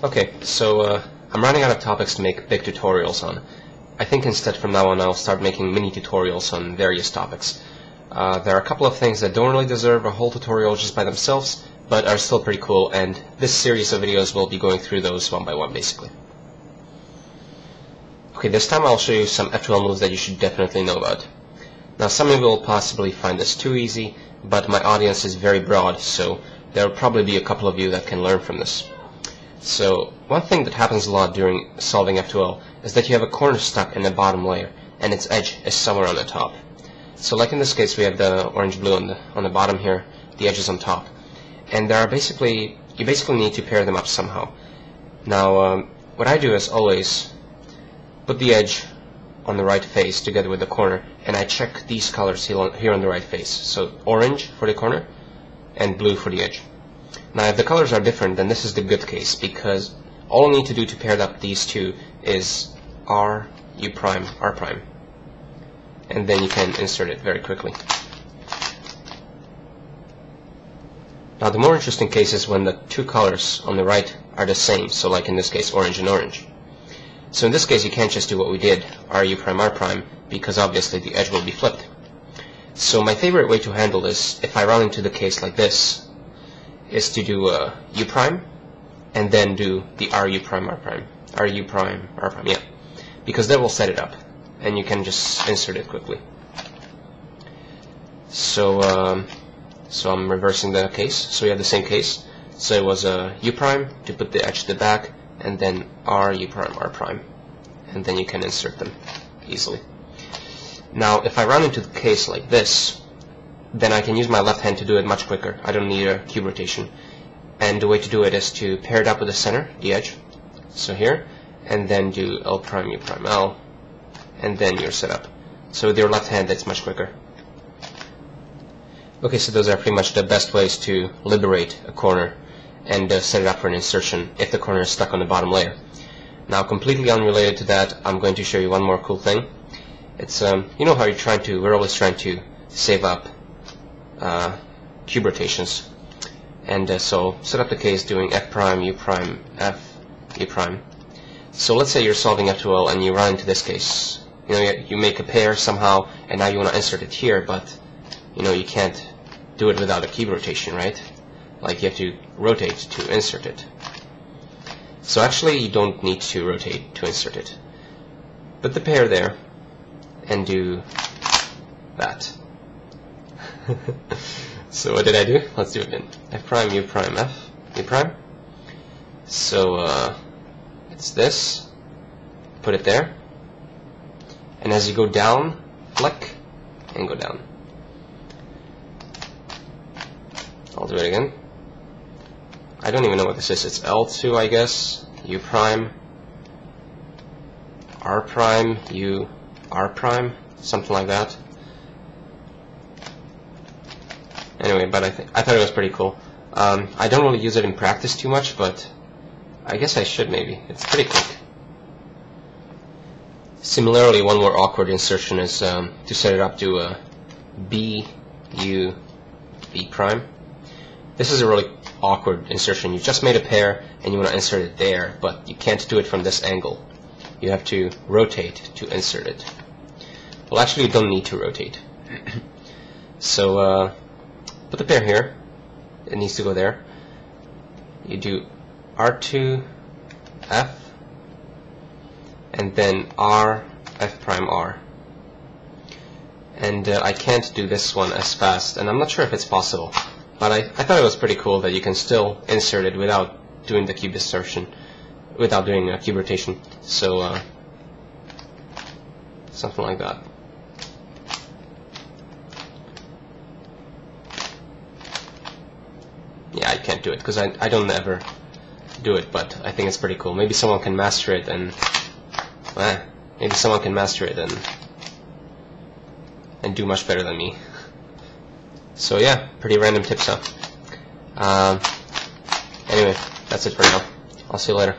Okay, so I'm running out of topics to make big tutorials on. I think instead from now on I'll start making mini tutorials on various topics. There are a couple of things that don't really deserve a whole tutorial just by themselves, but are still pretty cool, and this series of videos will be going through those one by one, basically. Okay, this time I'll show you some F12 moves that you should definitely know about. Now, some of you will possibly find this too easy, but my audience is very broad, so there will probably be a couple of you that can learn from this. So, one thing that happens a lot during solving F12 is that you have a corner stuck in the bottom layer, and its edge is somewhere on the top. So, like in this case, we have the orange-blue on the bottom here, the edge is on top. And there are you basically need to pair them up somehow. Now, what I do is always put the edge on the right face together with the corner, and I check these colors here on the right face. So, orange for the corner, and blue for the edge. Now, if the colors are different, then this is the good case, because all I need to do to pair up these two is R, U prime, R prime. And then you can insert it very quickly. Now, the more interesting case is when the two colors on the right are the same, so like in this case, orange and orange. So in this case, you can't just do what we did, R, U prime, R prime, because obviously the edge will be flipped. So my favorite way to handle this, if I run into the case like this, is to do U prime, and then do the R, U prime, R prime. R, U prime, R prime, yeah. Because that will set it up, and you can just insert it quickly. So I'm reversing the case, so we have the same case. So it was U prime to put the edge to the back, and then R, U prime, R prime. And then you can insert them easily. Now, if I run into the case like this, then I can use my left hand to do it much quicker. I don't need a cube rotation. And the way to do it is to pair it up with the center, the edge, so here, and then do L prime, U prime, L, and then you're set up. So with your left hand, that's much quicker. Okay, so those are pretty much the best ways to liberate a corner and set it up for an insertion if the corner is stuck on the bottom layer. Now, completely unrelated to that, I'm going to show you one more cool thing. It's, you know how we're always trying to save up cube rotations. And so set up the case doing F prime, U prime, F, U prime. So let's say you're solving F12 and you run into this case. You know, you make a pair somehow, and now you want to insert it here, but you know you can't do it without a cube rotation, right? Like you have to rotate to insert it. So actually you don't need to rotate to insert it. Put the pair there and do that. So what did I do? Let's do it again. F prime, U prime, F, U prime. So it's this. Put it there. And as you go down, flick, and go down. I'll do it again. I don't even know what this is. It's L2, I guess. U prime, R prime, U, R prime, something like that. Anyway, but I thought it was pretty cool. I don't really use it in practice too much, but I guess I should maybe. It's pretty quick. Similarly, one more awkward insertion is to set it up to B, U, B prime. This is a really awkward insertion. You just made a pair and you want to insert it there, but you can't do it from this angle. You have to rotate to insert it. Well, actually, you don't need to rotate. So put the pair here. It needs to go there. You do R2, F, and then R, F prime, R. And I can't do this one as fast, and I'm not sure if it's possible. But I thought it was pretty cool that you can still insert it without doing the cube insertion, without doing a cube rotation. So something like that. Yeah, I can't do it because I don't ever do it, but I think it's pretty cool. Maybe someone can master it and and do much better than me. So yeah, pretty random tips, huh? Anyway, that's it for now. I'll see you later.